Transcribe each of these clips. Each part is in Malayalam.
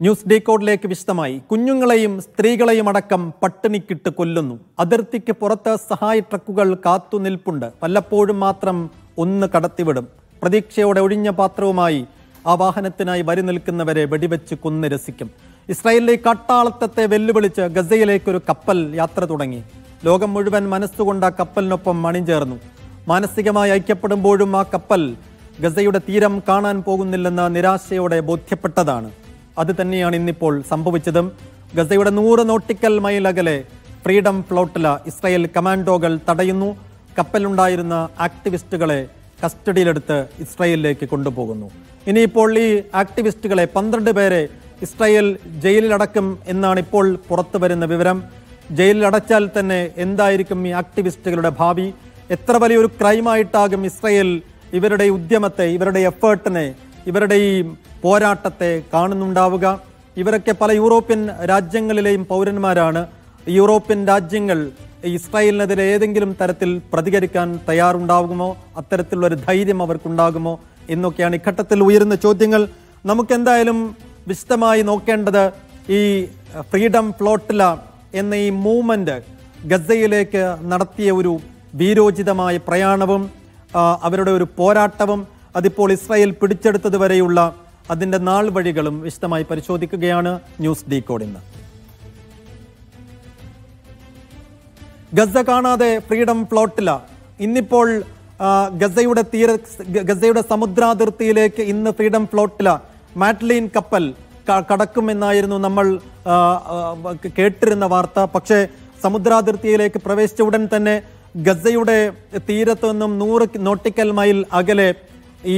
ന്യൂസ് ഡീകോഡിലേക്ക് വിശദമായി. കുഞ്ഞുങ്ങളെയും സ്ത്രീകളെയും അടക്കം പട്ടിണിക്കിട്ട് കൊല്ലുന്നു. അതിർത്തിക്ക് പുറത്ത് സഹായ ട്രക്കുകൾ കാത്തുനിൽപ്പുണ്ട്. വല്ലപ്പോഴും മാത്രം ഒന്ന് കടത്തിവിടും. പ്രതീക്ഷയോടെ ഒഴിഞ്ഞ പാത്രവുമായി ആ വാഹനത്തിനായി വരി നിൽക്കുന്നവരെ വെടിവെച്ച് കൊന്ന് രസിക്കും. ഇസ്രായേലിലെ കാട്ടാളത്തെ വെല്ലുവിളിച്ച് ഗസയിലേക്കൊരു കപ്പൽ യാത്ര തുടങ്ങി. ലോകം മുഴുവൻ മനസ്സുകൊണ്ട് ആ കപ്പലിനൊപ്പം അണിചേർന്നു. മാനസികമായി ഐക്യപ്പെടുമ്പോഴും ആ കപ്പൽ ഗസയുടെ തീരം കാണാൻ പോകുന്നില്ലെന്ന നിരാശയോടെ ബോധ്യപ്പെട്ടതാണ്. അത് തന്നെയാണ് ഇന്നിപ്പോൾ സംഭവിച്ചതും. ഗസയുടെ 100 നോട്ടിക്കൽ മൈൽ അകലെ ഫ്രീഡം ഫ്ലോട്ടില ഇസ്രായേൽ കമാൻഡോകൾ തടയുന്നു. കപ്പലുണ്ടായിരുന്ന ആക്ടിവിസ്റ്റുകളെ കസ്റ്റഡിയിലെടുത്ത് ഇസ്രായേലിലേക്ക് കൊണ്ടുപോകുന്നു. ഇനിയിപ്പോൾ ഈ ആക്ടിവിസ്റ്റുകളെ 12 പേരെ ഇസ്രായേൽ ജയിലിലടക്കും എന്നാണ് ഇപ്പോൾ പുറത്തു വരുന്ന വിവരം. ജയിലിലടച്ചാൽ തന്നെ എന്തായിരിക്കും ഈ ആക്ടിവിസ്റ്റുകളുടെ ഭാവി? എത്ര വലിയൊരു ക്രൈമായിട്ടാകും ഇസ്രായേൽ ഇവരുടെ ഉദ്യമത്തെ, ഇവരുടെ എഫേർട്ടിനെ, ഇവരുടെ ഈ പോരാട്ടത്തെ കാണുന്നുണ്ടാവുക? ഇവരൊക്കെ പല യൂറോപ്യൻ രാജ്യങ്ങളിലെയും പൗരന്മാരാണ്. യൂറോപ്യൻ രാജ്യങ്ങൾ ഇസ്രായേലിനെതിരെ ഏതെങ്കിലും തരത്തിൽ പ്രതികരിക്കാൻ തയ്യാറുണ്ടാകുമോ? അത്തരത്തിലുള്ളൊരു ധൈര്യം അവർക്കുണ്ടാകുമോ എന്നൊക്കെയാണ് ഇഘട്ടത്തിൽ ഉയരുന്ന ചോദ്യങ്ങൾ. നമുക്കെന്തായാലും വിശദമായി നോക്കേണ്ടത് ഈ ഫ്രീഡം ഫ്ലോട്ടില എന്ന ഈ മൂവ്മെന്റ് ഗസയിലേക്ക് നടത്തിയ ഒരു വീരോചിതമായ പ്രയാണവും അവരുടെ ഒരു പോരാട്ടവും അതിപ്പോൾ ഇസ്രായേൽ പിടിച്ചെടുത്തത് വരെയുള്ള അതിൻ്റെ നാൾ വഴികളും വിശദമായി പരിശോധിക്കുകയാണ് ന്യൂസ് ഡീകോഡ് ഇന്ന്. ഗസ കാണാതെ ഫ്രീഡം ഫ്ലോട്ടില ഇന്നിപ്പോൾ ഗസയുടെ സമുദ്രാതിർത്തിയിലേക്ക് ഇന്ന് ഫ്രീഡം ഫ്ലോട്ടില മാഡ്ലീൻ കപ്പൽ കടക്കുമെന്നായിരുന്നു നമ്മൾ കേട്ടിരുന്ന വാർത്ത. പക്ഷേ സമുദ്രാതിർത്തിയിലേക്ക് പ്രവേശിച്ച ഉടൻ തന്നെ ഗസയുടെ തീരത്തു നിന്നും 100 നോട്ടിക്കൽ മൈൽ അകലെ ഈ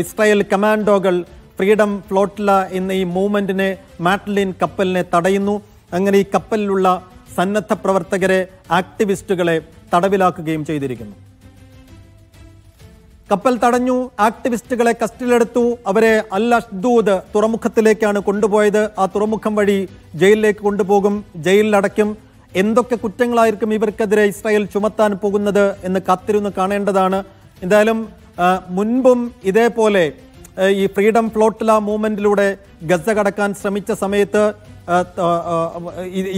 ഇസ്രായേൽ കമാൻഡോകൾ ഫ്രീഡം ഫ്ലോട്ടില എന്ന ഈ മൂവ്മെന്റിനെ, മാഡ്ലീൻ കപ്പലിനെ തടയുന്നു. അങ്ങനെ ഈ കപ്പലിലുള്ള സന്നദ്ധ പ്രവർത്തകരെ, ആക്ടിവിസ്റ്റുകളെ തടവിലാക്കുകയും ചെയ്തിരിക്കുന്നു. കപ്പൽ തടഞ്ഞു, ആക്ടിവിസ്റ്റുകളെ കസ്റ്റഡിയിലെടുത്തു. അവരെ അൽ അഷ്ദൂദ് തുറമുഖത്തിലേക്കാണ് കൊണ്ടുപോയത്. ആ തുറമുഖം വഴി ജയിലിലേക്ക് കൊണ്ടുപോകും, ജയിലിലടയ്ക്കും. എന്തൊക്കെ കുറ്റങ്ങളായിരിക്കും ഇവർക്കെതിരെ ഇസ്രായേൽ ചുമത്താൻ പോകുന്നത് എന്ന് കാത്തിരുന്ന് കാണേണ്ടതാണ്. എന്തായാലും മുൻപും ഇതേപോലെ ഈ ഫ്രീഡം ഫ്ലോട്ടില മൂവ്മെന്റിലൂടെ ഗസ കടക്കാൻ ശ്രമിച്ച സമയത്ത്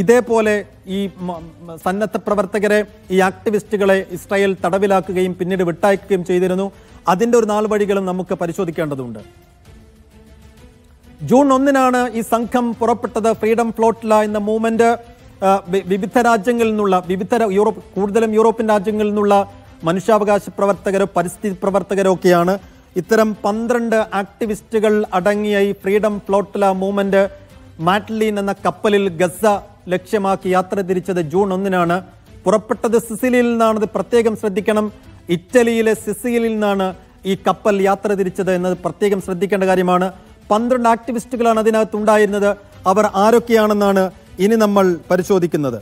ഇതേപോലെ ഈ സന്നദ്ധ പ്രവർത്തകരെ, ഈ ആക്ടിവിസ്റ്റുകളെ ഇസ്രായേൽ തടവിലാക്കുകയും പിന്നീട് വിട്ടയക്കുകയും ചെയ്തിരുന്നു. അതിൻ്റെ ഒരു നാൾ വഴികളും നമുക്ക് പരിശോധിക്കേണ്ടതുണ്ട്. ജൂൺ 1 ഈ സംഘം പുറപ്പെട്ടത്. ഫ്രീഡം ഫ്ലോട്ടില എന്ന മൂവ്മെന്റ് വിവിധ രാജ്യങ്ങളിൽ നിന്നുള്ള, കൂടുതലും യൂറോപ്യൻ രാജ്യങ്ങളിൽ നിന്നുള്ള മനുഷ്യാവകാശ പ്രവർത്തകരോ പരിസ്ഥിതി പ്രവർത്തകരോ ഒക്കെയാണ്. ഇത്തരം 12 ആക്ടിവിസ്റ്റുകൾ അടങ്ങിയ ഈ ഫ്രീഡം ഫ്ലോട്ടില മൂവ്മെന്റ് മാഡ്ലീൻ എന്ന കപ്പലിൽ ഗസ ലക്ഷ്യമാക്കി യാത്ര തിരിച്ചത് ജൂൺ 1 പുറപ്പെട്ടത് സിസിലിയിൽ നിന്നാണത് പ്രത്യേകം ശ്രദ്ധിക്കണം. ഇറ്റലിയിലെ സിസിലിയിൽ നിന്നാണ് ഈ കപ്പൽ യാത്ര തിരിച്ചത് എന്നത് പ്രത്യേകം ശ്രദ്ധിക്കേണ്ട കാര്യമാണ്. 12 ആക്ടിവിസ്റ്റുകളാണ് അതിനകത്തുണ്ടായിരുന്നത്. അവർ ആരൊക്കെയാണെന്നാണ് ഇനി നമ്മൾ പരിശോധിക്കുന്നത്.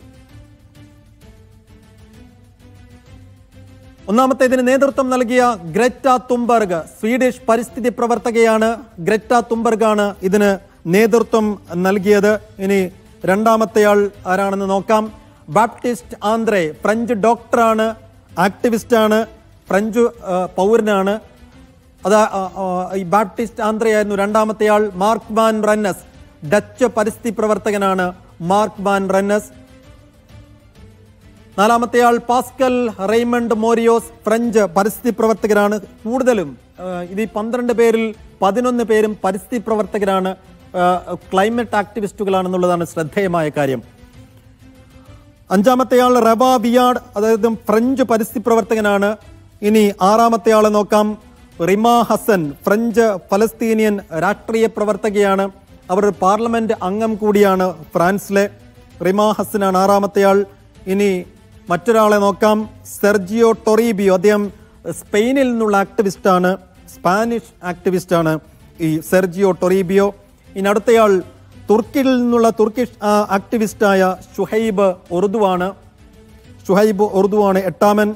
ഒന്നാമത്തെ ഇതിന് നേതൃത്വം നൽകിയ ഗ്രെറ്റ തുംബർഗ്, സ്വീഡിഷ് പരിസ്ഥിതി പ്രവർത്തകയാണ്. ഗ്രെറ്റ തുംബർഗാണ് ഇതിന് നേതൃത്വം നൽകിയത്. ഇനി രണ്ടാമത്തെയാൾ ആരാണെന്ന് നോക്കാം. ബാപ്റ്റിസ്റ്റ് ആന്ദ്രേ, ഫ്രഞ്ച് ഡോക്ടറാണ്, ആക്ടിവിസ്റ്റാണ്, ഫ്രഞ്ച് പൗരനാണ്. ഈ ബാപ്റ്റിസ്റ്റ് ആന്ദ്രേ ആയിരുന്നു രണ്ടാമത്തെയാൾ. മാർക്ക് വാൻ റന്നസ്, ഡച്ച് പരിസ്ഥിതി പ്രവർത്തകനാണ് മാർക്ക് വാൻ റന്നസ്. നാലാമത്തെയാൾ പാസ്കൽ റെയ്മണ്ട് മോരിയോസ്, ഫ്രഞ്ച് പരിസ്ഥിതി പ്രവർത്തകരാണ്. കൂടുതലും ഇത് 12 പേരിൽ 11 പേരും പരിസ്ഥിതി പ്രവർത്തകരാണ്, ക്ലൈമറ്റ് ആക്ടിവിസ്റ്റുകളാണെന്നുള്ളതാണ് ശ്രദ്ധേയമായ കാര്യം. അഞ്ചാമത്തെയാൾ റബ വിയാഡ്, അതായത് ഫ്രഞ്ച് പരിസ്ഥിതി പ്രവർത്തകനാണ്. ഇനി ആറാമത്തെയാളെ നോക്കാം. റിമ ഹസൻ, ഫ്രഞ്ച് ഫലസ്തീനിയൻ രാഷ്ട്രീയ പ്രവർത്തകയാണ്. അവർ പാർലമെന്റ് അംഗം കൂടിയാണ് ഫ്രാൻസിലെ. റിമ ഹസനാണ് ആറാമത്തെയാൾ. ഇനി മറ്റൊരാളെ നോക്കാം. സെർജിയോ ടൊറീബിയോ, അദ്ദേഹം സ്പെയിനിൽ നിന്നുള്ള ആക്ടിവിസ്റ്റാണ്, സ്പാനിഷ് ആക്ടിവിസ്റ്റാണ് ഈ സെർജിയോ ടൊറീബിയോ. ഇനി അടുത്തയാൾ തുർക്കിയിൽ നിന്നുള്ള തുർക്കിഷ് ആക്ടിവിസ്റ്റായ ഷുഹൈബ് ഉറുദുവാണ് എട്ടാമൻ.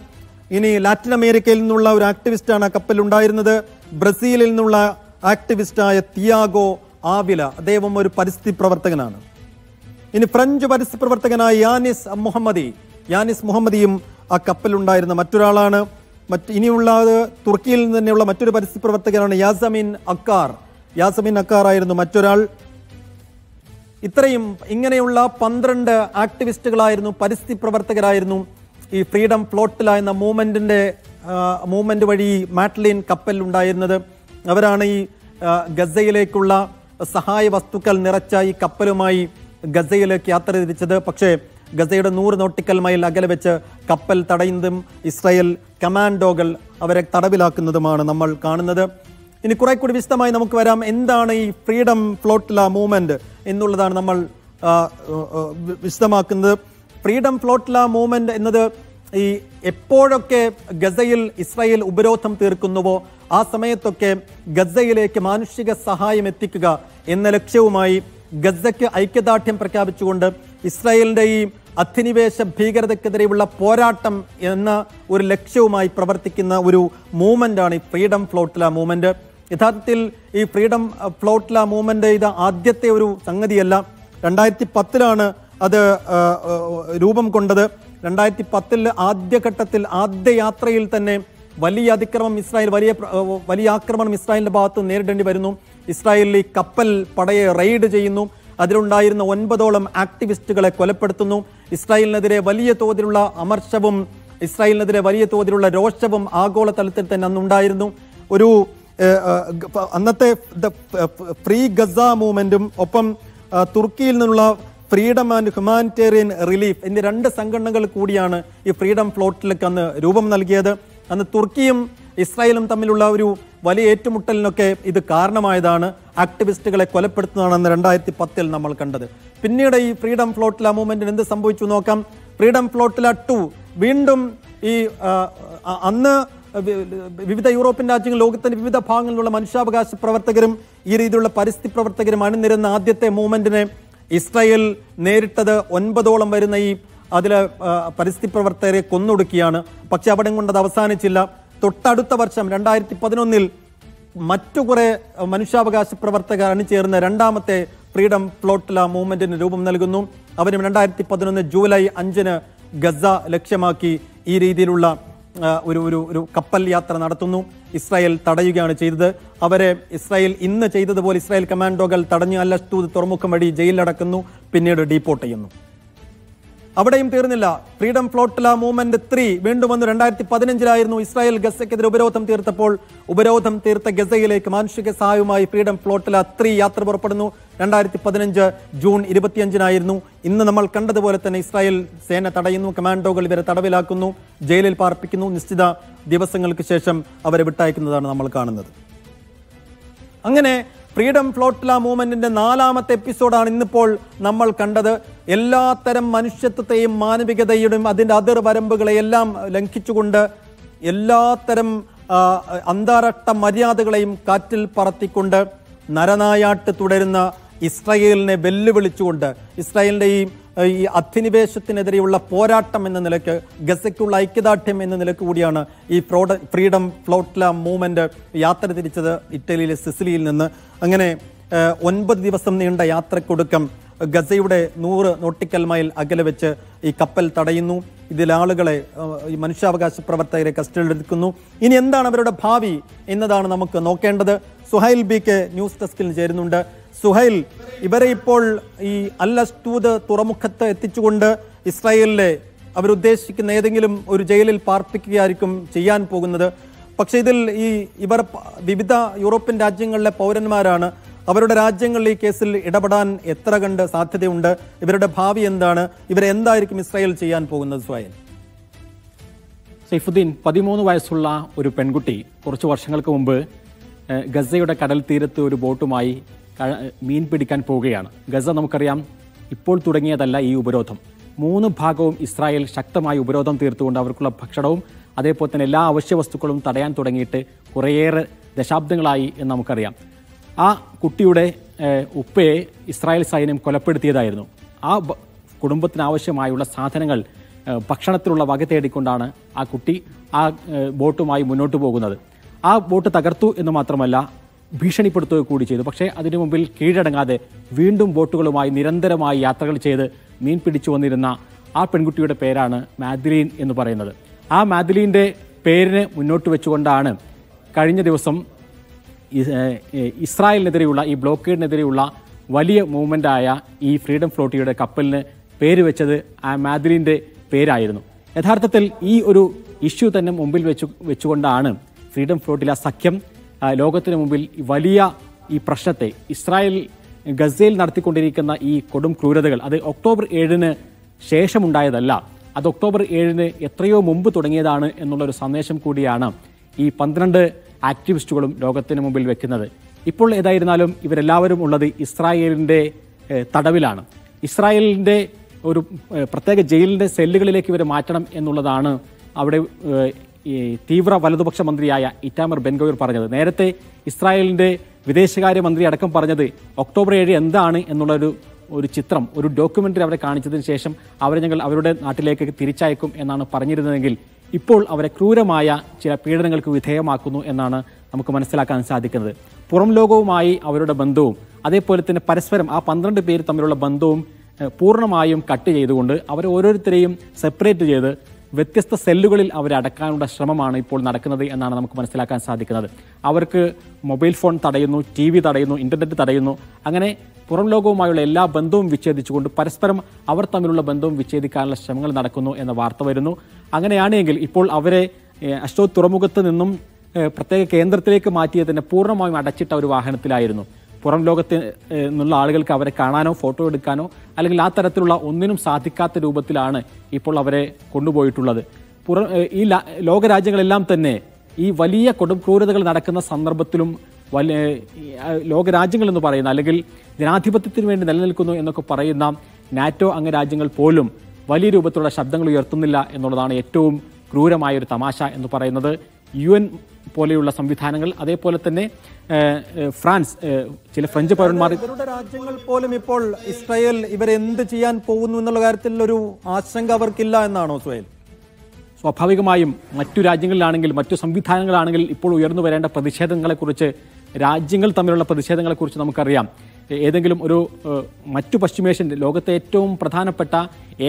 ഇനി ലാറ്റിൻ അമേരിക്കയിൽ നിന്നുള്ള ഒരു ആക്ടിവിസ്റ്റാണ് ആ കപ്പലുണ്ടായിരുന്നത്. ബ്രസീലിൽ നിന്നുള്ള ആക്ടിവിസ്റ്റായ തിയാഗോ ആവില, അദ്ദേഹം ഒരു പരിസ്ഥിതി പ്രവർത്തകനാണ്. ഇനി ഫ്രഞ്ച് പരിസ്ഥിതി പ്രവർത്തകനായ യാനിസ് മുഹമ്മദിയും ആ കപ്പലുണ്ടായിരുന്ന മറ്റൊരാളാണ്. ഇനിയുള്ളത് തുർക്കിയിൽ നിന്ന് തന്നെയുള്ള മറ്റൊരു പരിസ്ഥിതി പ്രവർത്തകനാണ് യാസമിൻ അക്കാർ ആയിരുന്നു മറ്റൊരാൾ. ഇത്രയും ഇങ്ങനെയുള്ള 12 ആക്ടിവിസ്റ്റുകളായിരുന്നു, പരിസ്ഥിതി പ്രവർത്തകരായിരുന്നു ഈ ഫ്രീഡം ഫ്ലോട്ടില എന്ന മൂവ്മെന്റ് വഴി മാഡ്ലിൻ കപ്പലിൽ ഉണ്ടായിരുന്നത്. അവരാണ് ഈ ഗസയിലേക്കുള്ള സഹായ വസ്തുക്കൾ നിറച്ച ഈ കപ്പലുമായി ഗസയിലേക്ക് യാത്ര തിരിച്ചത്. പക്ഷേ ഗസയുടെ 100 നോട്ടിക്കൽ മൈൽ അകലെ വെച്ച് കപ്പൽ തടയുന്നതും ഇസ്രായേൽ കമാൻഡോകൾ അവരെ തടവിലാക്കുന്നതുമാണ് നമ്മൾ കാണുന്നത്. ഇനി കുറെ കൂടി വിശദമായി നമുക്ക് വരാം. എന്താണ് ഈ ഫ്രീഡം ഫ്ലോട്ടില മൂവ്മെന്റ് എന്നുള്ളതാണ് നമ്മൾ വിശദമാക്കുന്നത്. ഫ്രീഡം ഫ്ലോട്ടില മൂവ്മെന്റ് എന്നത് ഈ എപ്പോഴൊക്കെ ഗസയിൽ ഇസ്രായേൽ ഉപരോധം തീർക്കുന്നുവോ ആ സമയത്തൊക്കെ ഗസയിലേക്ക് മാനുഷിക സഹായം എത്തിക്കുക എന്ന ലക്ഷ്യവുമായി ഗസയ്ക്ക് ഐക്യദാർഢ്യം പ്രഖ്യാപിച്ചുകൊണ്ട് ഇസ്രായേലിന്റെ ഈ അധിനിവേശ ഭീകരതയ്ക്കെതിരെയുള്ള പോരാട്ടം എന്ന ഒരു ലക്ഷ്യവുമായി പ്രവർത്തിക്കുന്ന ഒരു മൂവ്മെന്റാണ് ഈ ഫ്രീഡം ഫ്ലോട്ടില മൂവ്മെന്റ്. യഥാർത്ഥത്തിൽ ഈ ഫ്രീഡം ഫ്ലോട്ടില മൂവ്മെന്റ് ഇത് ആദ്യത്തെ ഒരു സംഗതിയല്ല. 2010 അത് രൂപം കൊണ്ടത്. 2010 ആദ്യഘട്ടത്തിൽ ആദ്യ യാത്രയിൽ തന്നെ വലിയ അതിക്രമം വലിയ ആക്രമണം ഇസ്രായേലിന്റെ ഭാഗത്ത് നേരിടേണ്ടി വരുന്നു. ഇസ്രായേലിൽ ഈ കപ്പൽ പടയെ റെയ്ഡ് ചെയ്യുന്നു. അതിലുണ്ടായിരുന്ന 9ഓളം ആക്ടിവിസ്റ്റുകളെ കൊലപ്പെടുത്തുന്നു. ഇസ്രായേലിനെതിരെ വലിയ തോതിലുള്ള അമർഷവും ഇസ്രായേലിനെതിരെ വലിയ തോതിലുള്ള രോഷവും ആഗോളതലത്തിൽ തന്നെ അന്നുണ്ടായിരുന്നു. ഒരു അന്നത്തെ ഫ്രീ ഗസ മൂവ്മെന്റും ഒപ്പം തുർക്കിയിൽ നിന്നുള്ള ഫ്രീഡം ആൻഡ് ഹ്യൂമാനിറ്റേറിയൻ റിലീഫ് എന്നീ 2 സംഘടനകൾ കൂടിയാണ് ഈ ഫ്രീഡം ഫ്ലോട്ടിലേക്ക് അന്ന് രൂപം നൽകിയത്. അന്ന് തുർക്കിയും ഇസ്രായേലും തമ്മിലുള്ള ഒരു വലിയ ഏറ്റുമുട്ടലിനൊക്കെ ഇത് കാരണമായതാണ്. ആക്ടിവിസ്റ്റുകളെ കൊലപ്പെടുത്തുന്നതാണ് അന്ന് 2010 നമ്മൾ കണ്ടത്. പിന്നീട് ഈ ഫ്രീഡം ഫ്ലോട്ടില മൂവ്മെന്റിന് എന്ത് സംഭവിച്ചു നോക്കാം. ഫ്രീഡം ഫ്ലോട്ടില 2 വീണ്ടും ഈ അന്ന് വിവിധ യൂറോപ്യൻ രാജ്യങ്ങൾ, ലോകത്തിന്റെ വിവിധ ഭാഗങ്ങളിലുള്ള മനുഷ്യാവകാശ പ്രവർത്തകരും ഈ രീതിയിലുള്ള പരിസ്ഥിതി പ്രവർത്തകരും അണിനിരുന്ന ആദ്യത്തെ മൂവ്മെന്റിനെ ഇസ്രായേൽ നേരിട്ടത് 9ഓളം വരുന്ന ഈ അതിലെ പരിസ്ഥിതി പ്രവർത്തകരെ കൊന്നൊടുക്കിയാണ്. പക്ഷെ അവിടെ കൊണ്ടത് അവസാനിച്ചില്ല. തൊട്ടടുത്ത വർഷം 2011 മറ്റു കുറെ മനുഷ്യാവകാശ പ്രവർത്തകർ അണിചേർന്ന് 2ാമത്തെ ഫ്രീഡം ഫ്ലോട്ടില മൂവ്മെന്റിന് രൂപം നൽകുന്നു. അവരും 2011 ജൂലൈ 5 ഗസ ലക്ഷ്യമാക്കി ഈ രീതിയിലുള്ള ഒരു കപ്പൽ യാത്ര നടത്തുന്നു. ഇസ്രായേൽ തടയുകയാണ് ചെയ്തത്. അവരെ ഇസ്രായേൽ ഇന്ന് ചെയ്തതുപോലെ ഇസ്രായേൽ കമാൻഡോകൾ തടഞ്ഞ് അൽ അഷ്ദൂദ് തുറമുഖം വഴി ജയിലിലടക്കുന്നു, പിന്നീട് ഡീപ്പോർട്ട് ചെയ്യുന്നു. അവിടെയും തീർന്നില്ല. ഫ്രീഡം ഫ്ലോട്ടില മൂവ്മെന്റ് 3 വീണ്ടും വന്നു. 2015 ഇസ്രായേൽ ഗസയ്ക്കെതിരെ ഉപരോധം തീർത്തപ്പോൾ ഉപരോധം തീർത്ത ഗസയിലേക്ക് മാനുഷിക സഹായവുമായി ഫ്രീഡം ഫ്ലോട്ടില 3 യാത്ര പുറപ്പെടുന്നു. 2015 ജൂൺ 25 ഇന്ന് നമ്മൾ കണ്ടതുപോലെ തന്നെ ഇസ്രായേൽ സേന തടയുന്നു, കമാൻഡോകൾ ഇവരെ തടവിലാക്കുന്നു, ജയിലിൽ പാർപ്പിക്കുന്നു. നിശ്ചിത ദിവസങ്ങൾക്ക് ശേഷം അവരെ വിട്ടയക്കുന്നതാണ് നമ്മൾ കാണുന്നത്. അങ്ങനെ ഫ്രീഡം ഫ്ലോട്ടില മൂവ്മെന്റിന്റെ 4ാമത്തെ എപ്പിസോഡാണ് ഇന്നിപ്പോൾ നമ്മൾ കണ്ടത്. എല്ലാത്തരം മനുഷ്യത്വത്തെയും മാനവികതയുടെയും അതിൻ്റെ അതിർവരമ്പുകളെയെല്ലാം ലംഘിച്ചുകൊണ്ട് എല്ലാത്തരം അന്താരാഷ്ട്ര മര്യാദകളെയും കാറ്റിൽ പറത്തിക്കൊണ്ട് നരനായാട്ട് തുടരുന്ന ഇസ്രായേലിനെ വെല്ലുവിളിച്ചുകൊണ്ട് ഇസ്രായേലിന്റെ ഈ അധിനിവേശത്തിനെതിരെയുള്ള പോരാട്ടം എന്ന നിലയ്ക്ക്, ഗസയ്ക്കുള്ള ഐക്യദാർഢ്യം എന്ന നിലയ്ക്ക് കൂടിയാണ് ഈ ഫ്രീഡം ഫ്ലോട്ടില മൂവ്മെന്റ് യാത്ര തിരിച്ചത് ഇറ്റലിയിലെ സിസിലിയിൽ നിന്ന്. അങ്ങനെ 9 ദിവസം നീണ്ട യാത്രക്കൊടുക്കം ഗസയുടെ 100 നോട്ടിക്കൽ മൈൽ അകലെ വെച്ച് ഈ കപ്പൽ തടയുന്നു. ഇതിലാളുകളെ, ഈ മനുഷ്യാവകാശ പ്രവർത്തകരെ കസ്റ്റഡിയിലെടുക്കുന്നു. ഇനി എന്താണ് അവരുടെ ഭാവി എന്നതാണ് നമുക്ക് നോക്കേണ്ടത്. സുഹൈൽ ബി.കെ ന്യൂസ് ഡെസ്കിൽ ചേരുന്നുണ്ട്. സുഹൈൽ, ഇവരെ ഇപ്പോൾ ഈ അൽ അഷ്ദൂദ് തുറമുഖത്ത് എത്തിച്ചുകൊണ്ട് ഇസ്രായേലിലെ അവരുദ്ദേശിക്കുന്ന ഏതെങ്കിലും ഒരു ജയിലിൽ പാർപ്പിക്കുകയായിരിക്കും ചെയ്യാൻ പോകുന്നത്. പക്ഷെ ഇതിൽ ഇവർ വിവിധ യൂറോപ്യൻ രാജ്യങ്ങളിലെ പൗരന്മാരാണ്. അവരുടെ രാജ്യങ്ങളിൽ ഈ കേസിൽ ഇടപെടാൻ എത്ര കണ്ട് സാധ്യതയുണ്ട്? ഇവരുടെ ഭാവി എന്താണ്? ഇവരെന്തായിരിക്കും ഇസ്രായേൽ ചെയ്യാൻ പോകുന്നത്? സ്വയം സൈഫുദ്ദീൻ, 13 വയസ്സുള്ള ഒരു പെൺകുട്ടി കുറച്ച് വർഷങ്ങൾക്ക് മുമ്പ് ഗസയുടെ കടൽ തീരത്ത് ഒരു ബോട്ടുമായി മീൻ പിടിക്കാൻ പോവുകയാണ്. ഗസ നമുക്കറിയാം, ഇപ്പോൾ തുടങ്ങിയതല്ല ഈ ഉപരോധം. 3 ഭാഗവും ഇസ്രായേൽ ശക്തമായി ഉപരോധം തീർത്തുകൊണ്ട് അവർക്കുള്ള ഭക്ഷണവും അതേപോലെ തന്നെ എല്ലാ അവശ്യ വസ്തുക്കളും തടയാൻ തുടങ്ങിയിട്ട് കുറേയേറെ ദശാബ്ദങ്ങളായി എന്ന് നമുക്കറിയാം. ആ കുട്ടിയുടെ ഉപ്പയെ ഇസ്രായേൽ സൈന്യം കൊലപ്പെടുത്തിയതായിരുന്നു. ആ കുടുംബത്തിനാവശ്യമായുള്ള സാധനങ്ങൾ, ഭക്ഷണത്തിലുള്ള വക തേടിക്കൊണ്ടാണ് ആ കുട്ടി ആ ബോട്ടുമായി മുന്നോട്ട് പോകുന്നത്. ആ ബോട്ട് തകർത്തു എന്ന് മാത്രമല്ല, ഭീഷണിപ്പെടുത്തുക കൂടി ചെയ്തു. പക്ഷേ അതിനു മുമ്പിൽ കീഴടങ്ങാതെ വീണ്ടും ബോട്ടുകളുമായി നിരന്തരമായി യാത്രകൾ ചെയ്ത് മീൻ പിടിച്ചു വന്നിരുന്ന ആ പെൺകുട്ടിയുടെ പേരാണ് മാദ്ലീൻ എന്ന് പറയുന്നത്. ആ മാദ്ലീൻ്റെ പേരിന് മുന്നോട്ട് വെച്ചുകൊണ്ടാണ് കഴിഞ്ഞ ദിവസം ഇസ്രായേലിനെതിരെയുള്ള ഈ ബ്ലോക്കേഡിനെതിരെയുള്ള വലിയ മൂവ്മെൻ്റായ ഈ ഫ്രീഡം ഫ്ലോട്ടിയുടെ കപ്പലിന് പേര് വെച്ചത് ആ മാദ്രിൻ്റെ പേരായിരുന്നു. യഥാർത്ഥത്തിൽ ഈ ഒരു ഇഷ്യൂ തന്നെ മുമ്പിൽ വെച്ചുകൊണ്ടാണ് ഫ്രീഡം ഫ്ലോട്ടില സഖ്യം ലോകത്തിന് മുമ്പിൽ വലിയ ഈ പ്രശ്നത്തെ, ഇസ്രായേൽ ഗസയിൽ നടത്തിക്കൊണ്ടിരിക്കുന്ന ഈ കൊടും ക്രൂരതകൾ, അത് ഒക്ടോബർ 7-ന് ശേഷമുണ്ടായതല്ല, അത് ഒക്ടോബർ 7-ന് എത്രയോ മുമ്പ് തുടങ്ങിയതാണ് എന്നുള്ളൊരു സന്ദേശം കൂടിയാണ് ഈ 12 ആക്ടിവിസ്റ്റുകളും ലോകത്തിന് മുമ്പിൽ വെക്കുന്നത്. ഇപ്പോൾ ഏതായിരുന്നാലും ഇവരെല്ലാവരും ഉള്ളത് ഇസ്രായേലിൻ്റെ തടവിലാണ്. ഇസ്രായേലിൻ്റെ ഒരു പ്രത്യേക ജയിലിൻ്റെ സെല്ലുകളിലേക്ക് ഇവരെ മാറ്റണം എന്നുള്ളതാണ് അവിടെ ഈ തീവ്ര വലതുപക്ഷ മന്ത്രിയായ ഇറ്റാമർ ബെൻഗവിർ പറഞ്ഞത്. നേരത്തെ ഇസ്രായേലിൻ്റെ വിദേശകാര്യമന്ത്രി അടക്കം പറഞ്ഞത് ഒക്ടോബർ 7 എന്താണ് എന്നുള്ളൊരു ചിത്രം, ഒരു ഡോക്യുമെൻ്ററി അവരെ കാണിച്ചതിന് ശേഷം അവരെ ഞങ്ങൾ അവരുടെ നാട്ടിലേക്ക് തിരിച്ചയക്കും എന്നാണ് പറഞ്ഞിരുന്നതെങ്കിൽ ഇപ്പോൾ അവരെ ക്രൂരമായ ചില പീഡനങ്ങൾക്ക് വിധേയമാക്കുന്നു എന്നാണ് നമുക്ക് മനസ്സിലാക്കാൻ സാധിക്കുന്നത്. പുറം ലോകവുമായി അവരുടെ ബന്ധവും അതേപോലെ തന്നെ പരസ്പരം ആ 12 പേര് തമ്മിലുള്ള ബന്ധവും പൂർണ്ണമായും കട്ട് ചെയ്തുകൊണ്ട് അവരെ ഓരോരുത്തരെയും സെപ്പറേറ്റ് ചെയ്ത് വ്യത്യസ്ത സെല്ലുകളിൽ അവരെ അടക്കാനുള്ള ശ്രമമാണ് ഇപ്പോൾ നടക്കുന്നത് എന്നാണ് നമുക്ക് മനസ്സിലാക്കാൻ സാധിക്കുന്നത്. അവർക്ക് മൊബൈൽ ഫോൺ തടയുന്നു, TV തടയുന്നു, ഇൻ്റർനെറ്റ് തടയുന്നു. അങ്ങനെ പുറം ലോകവുമായുള്ള എല്ലാ ബന്ധവും വിച്ഛേദിച്ചുകൊണ്ട് പരസ്പരം അവർ തമ്മിലുള്ള ബന്ധവും വിച്ഛേദിക്കാനുള്ള ശ്രമങ്ങൾ നടക്കുന്നു എന്ന വാർത്ത വരുന്നു. അങ്ങനെയാണെങ്കിൽ ഇപ്പോൾ അവരെ അഷ്ഡോദ് തുറമുഖത്ത് നിന്നും പ്രത്യേക കേന്ദ്രത്തിലേക്ക് മാറ്റിയത് തന്നെ പൂർണ്ണമായും അടച്ചിട്ട ഒരു വാഹനത്തിലായിരുന്നു. പുറം ലോകത്ത് നിന്നുള്ള ആളുകൾക്ക് അവരെ കാണാനോ ഫോട്ടോ എടുക്കാനോ അല്ലെങ്കിൽ ആ തരത്തിലുള്ള ഒന്നിനും സാധിക്കാത്ത രൂപത്തിലാണ് ഇപ്പോൾ അവരെ കൊണ്ടുപോയിട്ടുള്ളത്. ഈ ലോകരാജ്യങ്ങളെല്ലാം തന്നെ ഈ വലിയ കൊടും ക്രൂരതകൾ നടക്കുന്ന സന്ദർഭത്തിലും ലോകരാജ്യങ്ങൾ എന്ന് പറയുന്ന അല്ലെങ്കിൽ ജനാധിപത്യത്തിന് വേണ്ടി നിലനിൽക്കുന്നു എന്നൊക്കെ പറയുന്ന നാറ്റോ അംഗരാജ്യങ്ങൾ പോലും വലിയ രൂപത്തിലുള്ള ശബ്ദങ്ങൾ ഉയർത്തുന്നില്ല എന്നുള്ളതാണ് ഏറ്റവും ക്രൂരമായൊരു തമാശ എന്ന് പറയുന്നത്. UN പോലെയുള്ള സംവിധാനങ്ങൾ, അതേപോലെ തന്നെ ഫ്രാൻസ്, ചില ഫ്രഞ്ച് പൗരന്മാർ, ഇവരുടെ രാജ്യങ്ങൾ പോലും ഇപ്പോൾ ഇസ്രായേൽ ഇവരെന്ത് ചെയ്യാൻ പോകുന്നു എന്നുള്ള കാര്യത്തിൽ ഒരു ആശങ്ക അവർക്കില്ല എന്നാണോ സുഹൈൽ? സ്വാഭാവികമായും മറ്റു രാജ്യങ്ങളിലാണെങ്കിൽ മറ്റു സംവിധാനങ്ങളാണെങ്കിൽ ഇപ്പോൾ ഉയർന്നു വരേണ്ട പ്രതിഷേധങ്ങളെക്കുറിച്ച്, രാജ്യങ്ങൾ തമ്മിലുള്ള പ്രതിഷേധങ്ങളെക്കുറിച്ച് നമുക്കറിയാം. ഏതെങ്കിലും ഒരു മറ്റു പശ്ചിമേഷ്യൻ ലോകത്തെ ഏറ്റവും പ്രധാനപ്പെട്ട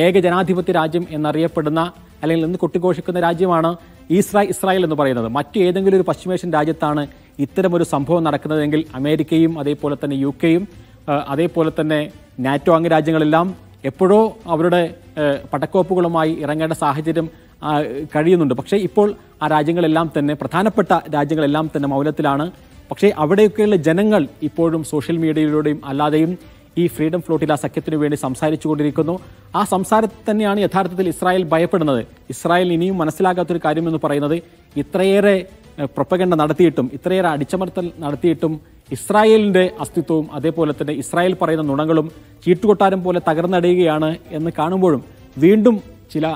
ഏക ജനാധിപത്യ രാജ്യം എന്നറിയപ്പെടുന്ന അല്ലെങ്കിൽ ഇന്ന് കൊട്ടിഘോഷിക്കുന്ന രാജ്യമാണ് ഇസ്രായേൽ എന്ന് പറയുന്നത്. മറ്റു ഏതെങ്കിലും ഒരു പശ്ചിമേഷ്യൻ രാജ്യത്താണ് ഇത്തരമൊരു സംഭവം നടക്കുന്നതെങ്കിൽ അമേരിക്കയും അതേപോലെ തന്നെ UK-യും അതേപോലെ തന്നെ നാറ്റോ അംഗരാജ്യങ്ങളെല്ലാം എപ്പോഴോ അവരുടെ പടക്കോപ്പുകളുമായി ഇറങ്ങേണ്ട സാഹചര്യം കഴിയുന്നുണ്ട്. പക്ഷേ ഇപ്പോൾ ആ രാജ്യങ്ങളെല്ലാം തന്നെ, പ്രധാനപ്പെട്ട രാജ്യങ്ങളെല്ലാം തന്നെ മൗനത്തിലാണ്. പക്ഷേ അവിടെയൊക്കെയുള്ള ജനങ്ങൾ ഇപ്പോഴും സോഷ്യൽ മീഡിയയിലൂടെയും അല്ലാതെയും ഈ ഫ്രീഡം ഫ്ലോട്ടില സഖ്യത്തിനു വേണ്ടി സംസാരിച്ചു കൊണ്ടിരിക്കുന്നു. ആ സംസാരത്തിൽ തന്നെയാണ് യഥാർത്ഥത്തിൽ ഇസ്രായേൽ ഭയപ്പെടുന്നത്. ഇസ്രായേൽ ഇനിയും മനസ്സിലാക്കാത്തൊരു കാര്യമെന്ന് പറയുന്നത്, ഇത്രയേറെ പ്രൊപ്പഗണ്ട നടത്തിയിട്ടും ഇത്രയേറെ അടിച്ചമർത്തൽ നടത്തിയിട്ടും ഇസ്രായേലിൻ്റെ അസ്തിത്വവും അതേപോലെ തന്നെ ഇസ്രായേൽ പറയുന്ന നുണകളും ചീട്ടുകൊട്ടാരം പോലെ തകർന്നടിയുകയാണ് എന്ന് കാണുമ്പോഴും വീണ്ടും ചില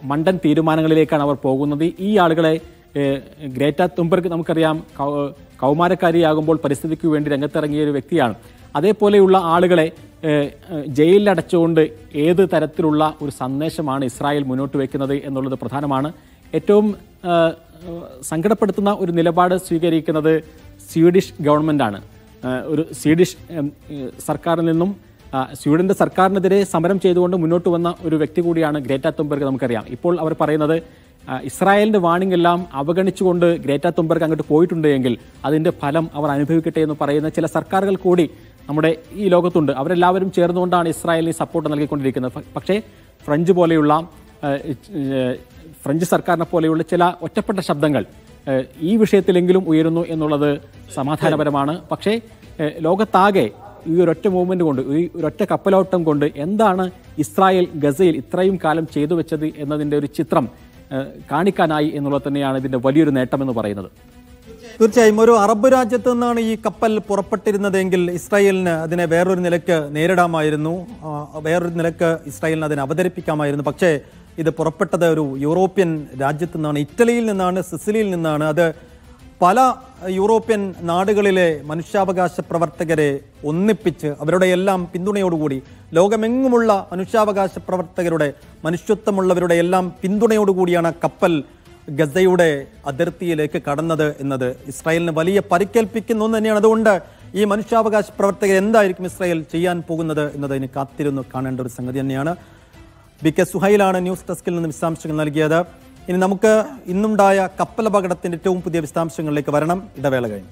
മണ്ടൻ തീരുമാനങ്ങളിലേക്കാണ് അവർ പോകുന്നത്. ഈ ആളുകളെ ഗ്രേറ്റ തുംബർഗ് നമുക്കറിയാം, കൗമാരക്കാരിയാകുമ്പോൾ പരിസ്ഥിതിക്ക് വേണ്ടി രംഗത്തിറങ്ങിയ ഒരു വ്യക്തിയാണ്. അതേപോലെയുള്ള ആളുകളെ ജയിലിലടച്ചുകൊണ്ട് ഏത് തരത്തിലുള്ള ഒരു സന്ദേശമാണ് ഇസ്രായേൽ മുന്നോട്ട് വയ്ക്കുന്നത് എന്നുള്ളത് പ്രധാനമാണ്. ഏറ്റവും സങ്കടപ്പെടുത്തുന്ന ഒരു നിലപാട് സ്വീകരിക്കുന്നത് സ്വീഡിഷ് ഗവൺമെൻറ്റാണ്. ഒരു സ്വീഡിഷ് സർക്കാരിൽ നിന്നും സ്വീഡൻ്റെ സർക്കാരിനെതിരെ സമരം ചെയ്തുകൊണ്ട് മുന്നോട്ട് വന്ന ഒരു വ്യക്തി കൂടിയാണ് ഗ്രേറ്റ തുംബർഗ്. നമുക്കറിയാം ഇപ്പോൾ അവർ പറയുന്നത് ഇസ്രായേലിൻ്റെ വാണിംഗ് എല്ലാം അവഗണിച്ചുകൊണ്ട് ഗ്രേറ്റ തുംബർഗ് അങ്ങോട്ട് പോയിട്ടുണ്ട് എങ്കിൽ അതിൻ്റെ ഫലം അവർ അനുഭവിക്കട്ടെ എന്ന് പറയുന്ന ചില സർക്കാരുകൾ കൂടി നമ്മുടെ ഈ ലോകത്തുണ്ട്. അവരെല്ലാവരും ചേർന്നുകൊണ്ടാണ് ഇസ്രായേലിന് സപ്പോർട്ട് നൽകിക്കൊണ്ടിരിക്കുന്നത്. പക്ഷേ ഫ്രഞ്ച് സർക്കാരിനെ പോലെയുള്ള ചില ഒറ്റപ്പെട്ട ശബ്ദങ്ങൾ ഈ വിഷയത്തിലെങ്കിലും ഉയരുന്നു എന്നുള്ളത് സമാധാനപരമാണ്. പക്ഷേ ലോകത്താകെ ഈ ഒരൊറ്റ മൂവ്മെൻറ്റ് കൊണ്ട്, ഈ ഒരൊറ്റ കപ്പലോട്ടം കൊണ്ട് എന്താണ് ഇസ്രായേൽ ഗസയിൽ ഇത്രയും കാലം ചെയ്തു വെച്ചത് എന്നതിൻ്റെ ഒരു ചിത്രം കാണിക്കാനായി എന്നുള്ളത് തന്നെയാണ് ഇതിൻ്റെ വലിയൊരു നേട്ടമെന്ന് പറയുന്നത്. തീർച്ചയായും ഒരു അറബ് രാജ്യത്ത് നിന്നാണ് ഈ കപ്പൽ പുറപ്പെട്ടിരുന്നതെങ്കിൽ ഇസ്രായേലിന് അതിനെ വേറൊരു നിലക്ക് നേരിടാമായിരുന്നു, വേറൊരു നിലക്ക് ഇസ്രായേലിന് അതിനെ അവതരിപ്പിക്കാമായിരുന്നു. പക്ഷേ ഇത് പുറപ്പെട്ടത് ഒരു യൂറോപ്യൻ രാജ്യത്തു നിന്നാണ്, ഇറ്റലിയിൽ നിന്നാണ്, സിസിലിയിൽ നിന്നാണ്. അത് പല യൂറോപ്യൻ നാടുകളിലെ മനുഷ്യാവകാശ പ്രവർത്തകരെ ഒന്നിപ്പിച്ച് അവരുടെ എല്ലാം പിന്തുണയോടുകൂടി, ലോകമെങ്ങുമുള്ള മനുഷ്യാവകാശ പ്രവർത്തകരുടെ, മനുഷ്യത്വമുള്ളവരുടെ എല്ലാം പിന്തുണയോടുകൂടിയാണ് കപ്പൽ ഗസയുടെ അതിർത്തിയിലേക്ക് കടന്നത് എന്നത് ഇസ്രായേലിന് വലിയ പരിക്കേൽപ്പിക്കുന്ന ഒന്ന് തന്നെയാണ്. അതുകൊണ്ട് ഈ മനുഷ്യാവകാശ പ്രവർത്തകർ എന്തായിരിക്കും ഇസ്രായേൽ ചെയ്യാൻ പോകുന്നത് എന്നതിന് കാത്തിരുന്ന് കാണേണ്ട ഒരു സംഗതി തന്നെയാണ്. BK സുഹൈലാണ് ന്യൂസ് ഡെസ്കിൽ നിന്ന് വിശദാംശങ്ങൾ നൽകിയത്. ഇനി നമുക്ക് ഇന്നുണ്ടായ കപ്പലപകടത്തിന്റെ ഏറ്റവും പുതിയ വിശദാംശങ്ങളിലേക്ക് വരണം. ഇടവേള കഴിഞ്ഞു.